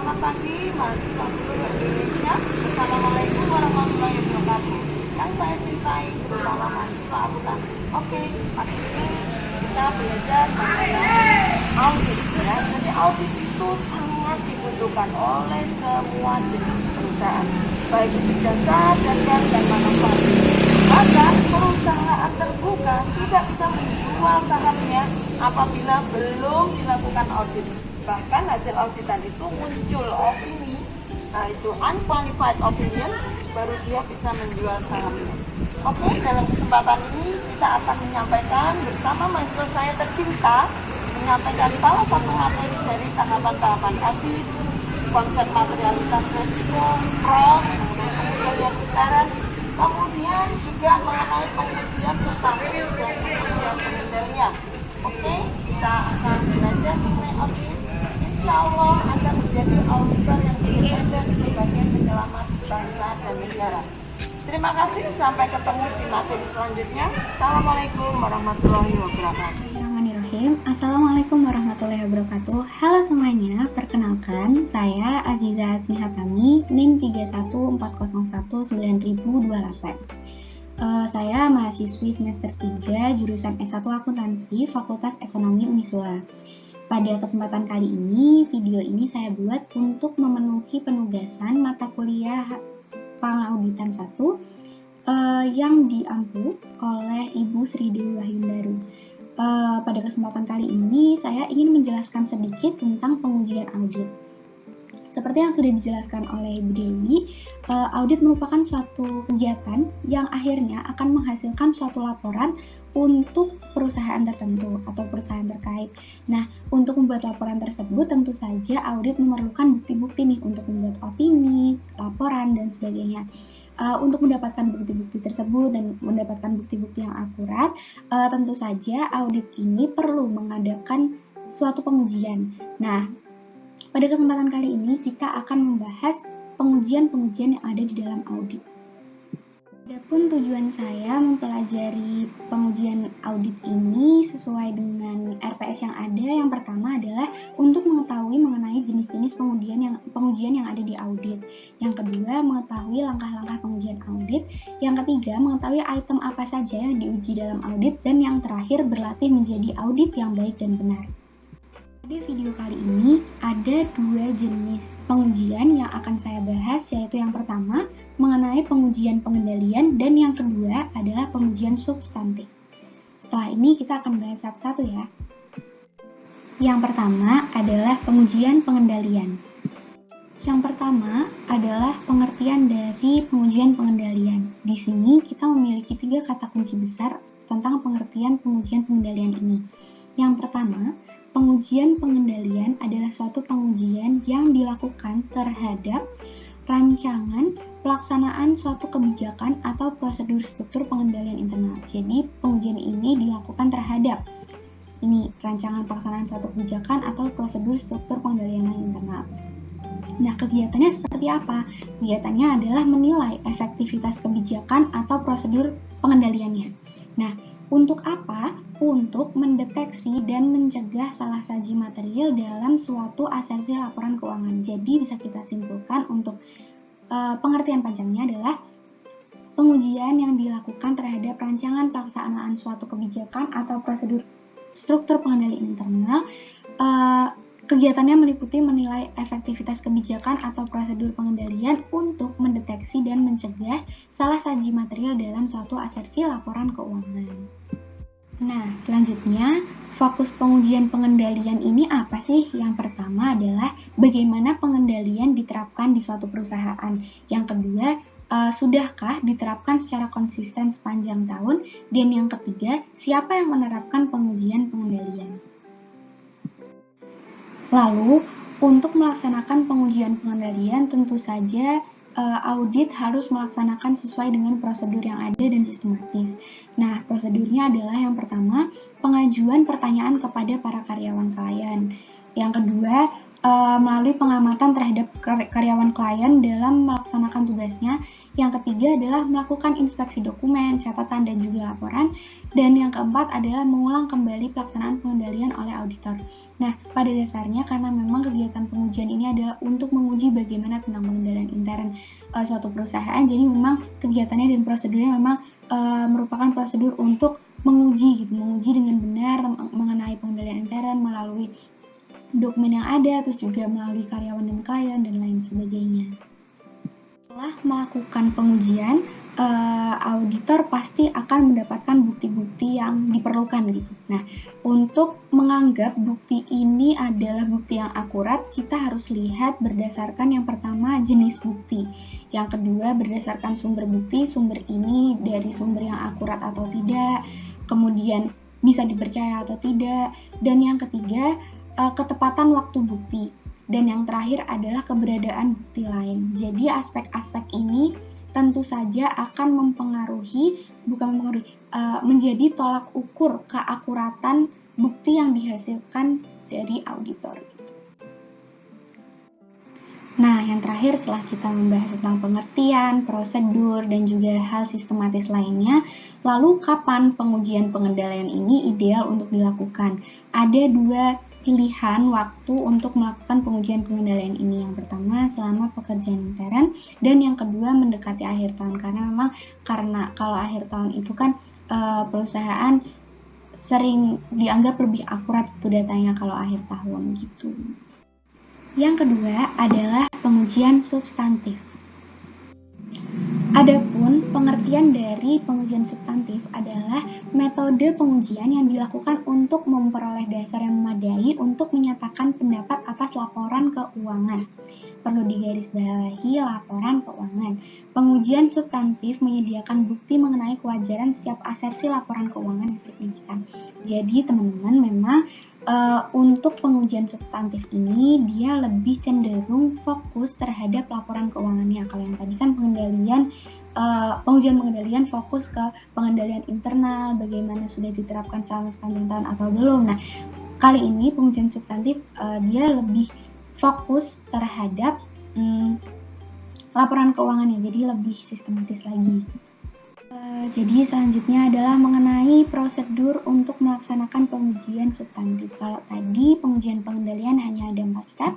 Selamat pagi mahasiswa seluruh Indonesia. Assalamualaikum warahmatullahi wabarakatuh. Yang saya cintai terutama mahasiswa akuntan. Oke, pagi ini kita belajar mengenai audit ya. Jadi audit itu sangat dibutuhkan oleh semua jenis perusahaan, baik itu jasa, dagang, dan manufaktur. Maka perusahaan terbuka tidak bisa menjual sahamnya apabila belum dilakukan audit. Bahkan hasil auditan itu muncul opini, itu unqualified opinion, baru dia bisa menjual sahamnya. Oke, dalam kesempatan ini kita akan menyampaikan bersama mahasiswa saya tercinta, menyampaikan salah satu materi dari tahapan-tahapan audit, konsep materialitas resiko, fraud, kemudian putaran, kemudian juga mengenai pengujian substantif dan pengujian pengendalian. Oke, kita akan belajar mengenai audit. Insya Allah akan menjadi auditor yang independen sebagai penyelamat bangsa dan negara. Terima kasih, sampai ketemu di materi selanjutnya. Assalamualaikum warahmatullahi wabarakatuh. Bismillahirrahmanirrahim. Assalamualaikum warahmatullahi wabarakatuh. Halo semuanya, perkenalkan saya Aziza Asmi Hatami, NIM 314019028. Saya mahasiswi semester 3 jurusan S1 Akuntansi Fakultas Ekonomi Unisula. Pada kesempatan kali ini, video ini saya buat untuk memenuhi penugasan mata kuliah Pengauditan 1 yang diampu oleh Ibu Sri Dewi Wahyundaru. Pada kesempatan kali ini, saya ingin menjelaskan sedikit tentang pengujian audit. Seperti yang sudah dijelaskan oleh Ibu Dewi, audit merupakan suatu kegiatan yang akhirnya akan menghasilkan suatu laporan untuk perusahaan tertentu atau perusahaan terkait. Nah, untuk membuat laporan tersebut tentu saja audit memerlukan bukti-bukti nih untuk membuat opini, laporan, dan sebagainya. Untuk mendapatkan bukti-bukti tersebut dan mendapatkan bukti-bukti yang akurat, tentu saja audit ini perlu mengadakan suatu pengujian. Nah, pada kesempatan kali ini kita akan membahas pengujian-pengujian yang ada di dalam audit. Adapun tujuan saya mempelajari pengujian audit ini sesuai dengan RPS yang ada. Yang pertama adalah untuk mengetahui mengenai jenis-jenis pengujian yang ada di audit. Yang kedua, mengetahui langkah-langkah pengujian audit. Yang ketiga, mengetahui item apa saja yang diuji dalam audit. Dan yang terakhir, berlatih menjadi audit yang baik dan benar. Di video kali ini ada dua jenis pengujian yang akan saya bahas, yaitu yang pertama mengenai pengujian pengendalian dan yang kedua adalah pengujian substantif. Setelah ini kita akan bahas satu-satu ya. Yang pertama adalah pengujian pengendalian. Yang pertama adalah pengertian dari pengujian pengendalian. Di sini kita memiliki 3 kata kunci besar tentang pengertian pengujian pengendalian ini. Yang pertama, pengujian pengendalian adalah suatu pengujian yang dilakukan terhadap rancangan pelaksanaan suatu kebijakan atau prosedur struktur pengendalian internal. Jadi, pengujian ini dilakukan terhadap rancangan pelaksanaan suatu kebijakan atau prosedur struktur pengendalian internal. Nah, kegiatannya seperti apa? Kegiatannya adalah menilai efektivitas kebijakan atau prosedur pengendaliannya. Nah, untuk apa? Untuk mendeteksi dan mencegah salah saji material dalam suatu asersi laporan keuangan. Jadi bisa kita simpulkan untuk pengertian panjangnya adalah pengujian yang dilakukan terhadap rancangan pelaksanaan suatu kebijakan atau prosedur struktur pengendalian internal. Kegiatannya meliputi menilai efektivitas kebijakan atau prosedur pengendalian untuk mendeteksi dan mencegah salah saji material dalam suatu asersi laporan keuangan. Nah, selanjutnya, fokus pengujian pengendalian ini apa sih? Yang pertama adalah bagaimana pengendalian diterapkan di suatu perusahaan. Yang kedua, sudahkah diterapkan secara konsisten sepanjang tahun? Dan yang ketiga, siapa yang menerapkan pengujian pengendalian? Lalu, untuk melaksanakan pengujian pengendalian, tentu saja audit harus melaksanakan sesuai dengan prosedur yang ada dan sistematis. Nah, prosedurnya adalah yang pertama, pengajuan pertanyaan kepada para karyawan klien. Yang kedua, melalui pengamatan terhadap karyawan klien dalam melaksanakan tugasnya. Yang ketiga adalah melakukan inspeksi dokumen, catatan, dan juga laporan. Dan yang keempat adalah mengulang kembali pelaksanaan pengendalian oleh auditor. Nah, pada dasarnya karena memang kegiatan pengujian ini adalah untuk menguji bagaimana tentang pengendalian intern suatu perusahaan, jadi memang kegiatannya dan prosedurnya memang merupakan prosedur untuk menguji dengan benar mengenai pengendalian intern melalui dokumen yang ada, terus juga melalui karyawan dan klien, dan lain sebagainya. Setelah melakukan pengujian, auditor pasti akan mendapatkan bukti-bukti yang diperlukan gitu. Nah, untuk menganggap bukti ini adalah bukti yang akurat, kita harus lihat berdasarkan yang pertama jenis bukti, yang kedua berdasarkan sumber bukti, sumber ini dari sumber yang akurat atau tidak, kemudian bisa dipercaya atau tidak, dan yang ketiga ketepatan waktu bukti, dan yang terakhir adalah keberadaan bukti lain. Jadi aspek-aspek ini tentu saja akan menjadi tolak ukur keakuratan bukti yang dihasilkan dari auditor. Nah, yang terakhir setelah kita membahas tentang pengertian, prosedur, dan juga hal sistematis lainnya, lalu kapan pengujian pengendalian ini ideal untuk dilakukan? Ada dua pilihan waktu untuk melakukan pengujian pengendalian ini. Yang pertama selama pekerjaan intern, dan yang kedua mendekati akhir tahun. Karena kalau akhir tahun itu kan perusahaan sering dianggap lebih akurat itu datanya kalau akhir tahun gitu. Yang kedua adalah pengujian substantif. Adapun pengertian dari pengujian substantif adalah metode pengujian yang dilakukan untuk memperoleh dasar yang memadai untuk menyatakan pendapat atas laporan keuangan. Perlu digarisbawahi laporan keuangan. Pengujian substantif menyediakan bukti mengenai kewajaran setiap asersi laporan keuangan yang signifikan. Jadi teman-teman memang untuk pengujian substantif ini dia lebih cenderung fokus terhadap laporan keuangannya. Kalau yang tadi kan pengujian pengendalian fokus ke pengendalian internal, bagaimana sudah diterapkan selama sepanjang tahun atau belum. Nah, kali ini pengujian substantif dia lebih fokus terhadap laporan keuangannya, jadi lebih sistematis lagi. Jadi selanjutnya adalah mengenai prosedur untuk melaksanakan pengujian substantif. Kalau tadi pengujian pengendalian hanya ada 4 step,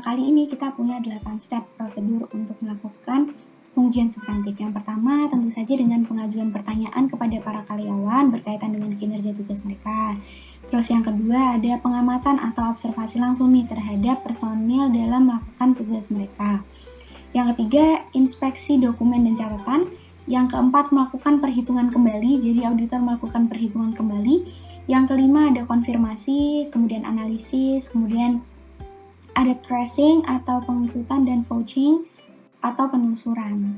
kali ini kita punya 8 step prosedur untuk melakukan pengujian substantif. Yang pertama tentu saja dengan pengajuan pertanyaan kepada para karyawan berkaitan dengan kinerja tugas mereka. Terus yang kedua ada pengamatan atau observasi langsung nih terhadap personil dalam melakukan tugas mereka. Yang ketiga inspeksi dokumen dan catatan. Yang keempat melakukan perhitungan kembali, jadi auditor melakukan perhitungan kembali. Yang kelima ada konfirmasi, kemudian analisis, kemudian ada tracing atau pengusutan, dan vouching atau penelusuran.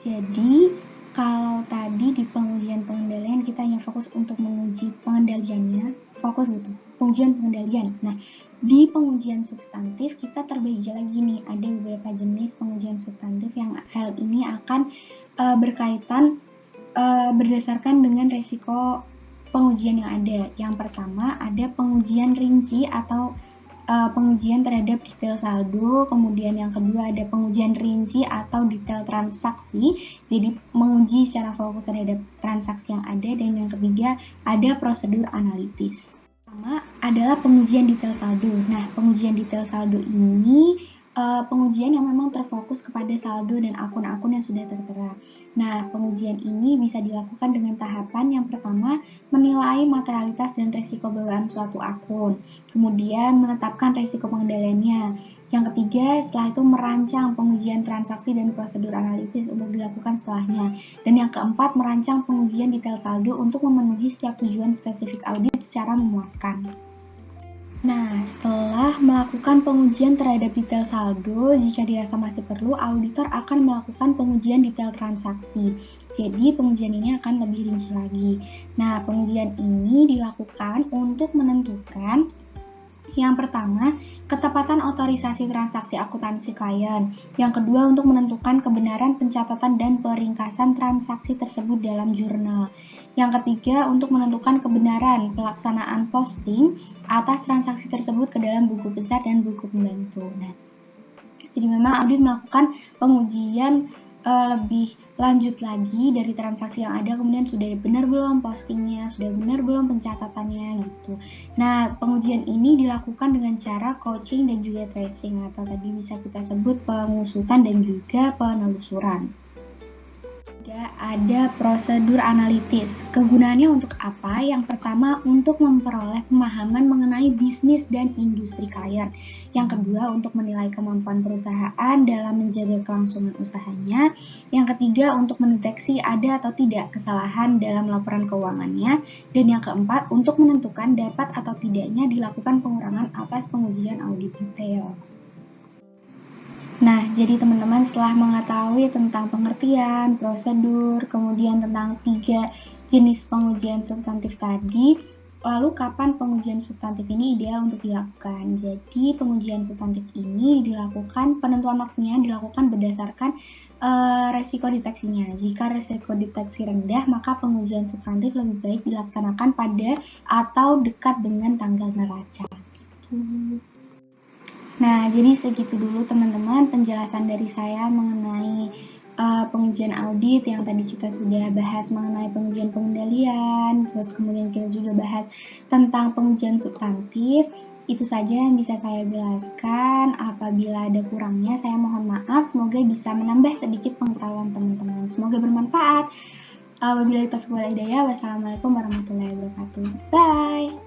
Jadi kalau tadi di pengujian pengendalian kita hanya fokus untuk menguji pengendaliannya, fokus gitu, pengujian pengendalian. Nah, di pengujian substantif kita terbagi lagi nih, ada beberapa jenis pengujian substantif yang hal ini akan berkaitan berdasarkan dengan resiko pengujian yang ada. Yang pertama ada pengujian rinci atau pengujian terhadap detail saldo, kemudian yang kedua ada pengujian rinci atau detail transaksi, jadi menguji secara fokus terhadap transaksi yang ada, dan yang ketiga ada prosedur analitis. Pertama adalah pengujian detail saldo. Nah, pengujian detail saldo ini pengujian yang memang terfokus kepada saldo dan akun-akun yang sudah tertera. Nah, pengujian ini bisa dilakukan dengan tahapan. Yang pertama, menilai materialitas dan resiko bawaan suatu akun. Kemudian, menetapkan resiko pengendaliannya. Yang ketiga, setelah itu merancang pengujian transaksi dan prosedur analitis untuk dilakukan setelahnya. Dan yang keempat, merancang pengujian detail saldo untuk memenuhi setiap tujuan spesifik audit secara memuaskan. Nah, setelah melakukan pengujian terhadap detail saldo, jika dirasa masih perlu, auditor akan melakukan pengujian detail transaksi. Jadi, pengujian ini akan lebih rinci lagi. Nah, pengujian ini dilakukan untuk menentukan Yang pertama, ketepatan otorisasi transaksi akuntansi klien. Yang kedua, untuk menentukan kebenaran pencatatan dan peringkasan transaksi tersebut dalam jurnal. Yang ketiga, untuk menentukan kebenaran pelaksanaan posting atas transaksi tersebut ke dalam buku besar dan buku pembantu. Nah, jadi memang audit melakukan pengujian lebih lanjut lagi dari transaksi yang ada, kemudian sudah benar belum postingnya, sudah benar belum pencatatannya gitu. Nah, pengujian ini dilakukan dengan cara coaching dan juga tracing, atau tadi bisa kita sebut pengusutan dan juga penelusuran. Ada prosedur analitis. Kegunaannya untuk apa? Yang pertama, untuk memperoleh pemahaman mengenai bisnis dan industri klien. Yang kedua, untuk menilai kemampuan perusahaan dalam menjaga kelangsungan usahanya. Yang ketiga, untuk mendeteksi ada atau tidak kesalahan dalam laporan keuangannya. Dan yang keempat, untuk menentukan dapat atau tidaknya dilakukan pengurangan atas pengujian audit detail. Nah, jadi teman-teman setelah mengetahui tentang pengertian, prosedur, kemudian tentang 3 jenis pengujian substantif tadi, lalu kapan pengujian substantif ini ideal untuk dilakukan? Jadi, pengujian substantif ini dilakukan, penentuan waktunya dilakukan berdasarkan resiko deteksinya. Jika resiko deteksi rendah, maka pengujian substantif lebih baik dilaksanakan pada atau dekat dengan tanggal neraca. Nah, jadi segitu dulu teman-teman penjelasan dari saya mengenai pengujian audit yang tadi kita sudah bahas mengenai pengujian pengendalian, terus kemudian kita juga bahas tentang pengujian substantif. Itu saja yang bisa saya jelaskan. Apabila ada kurangnya, saya mohon maaf. Semoga bisa menambah sedikit pengetahuan teman-teman. Semoga bermanfaat. Wabillahi taufiq wal hidayah. Wassalamualaikum warahmatullahi wabarakatuh. Bye.